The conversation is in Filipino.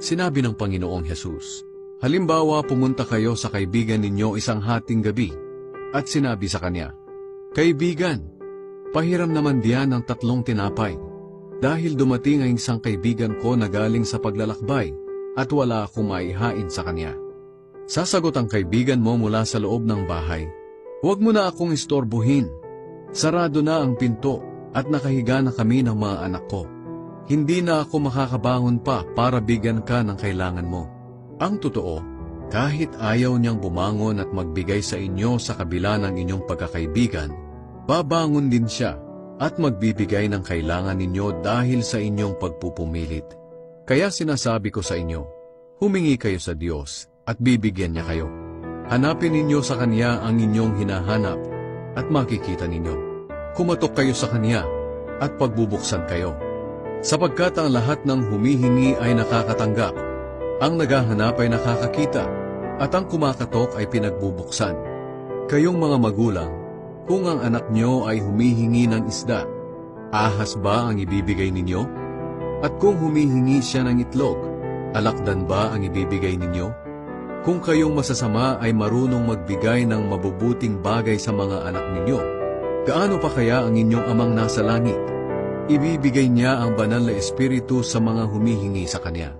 Sinabi ng Panginoong Hesus, halimbawa pumunta kayo sa kaibigan ninyo isang hating gabi, at sinabi sa kanya, Kaibigan, pahiram naman diyan ng 3 tinapay, dahil dumating ang isang kaibigan ko na galing sa paglalakbay, at wala akong maihain sa kanya. Sasagot ang kaibigan mo mula sa loob ng bahay, Huwag mo na akong istorbohin. Sarado na ang pinto, at nakahiga na kami ng mga anak ko. Hindi na ako makakabangon pa para bigyan ka ng kailangan mo. Ang totoo, kahit ayaw niyang bumangon at magbigay sa inyo sa kabila ng inyong pagkakaibigan, babangon din siya at magbibigay ng kailangan ninyo dahil sa inyong pagpupumilit. Kaya sinasabi ko sa inyo, humingi kayo sa Diyos at bibigyan niya kayo. Hanapin ninyo sa Kanya ang inyong hinahanap at makikita ninyo. Kumatok kayo sa Kanya at pagbubuksan kayo. Sapagkat ang lahat ng humihingi ay nakakatanggap, ang naghahanap ay nakakakita, at ang kumakatok ay pinagbubuksan. Kayong mga magulang, kung ang anak nyo ay humihingi ng isda, ahas ba ang ibibigay ninyo? At kung humihingi siya ng itlog, alakdan ba ang ibibigay ninyo? Kung kayong masasama ay marunong magbigay ng mabubuting bagay sa mga anak ninyo, gaano pa kaya ang inyong amang nasa langit? Ibibigay niya ang banal na espiritu sa mga humihingi sa Kanya.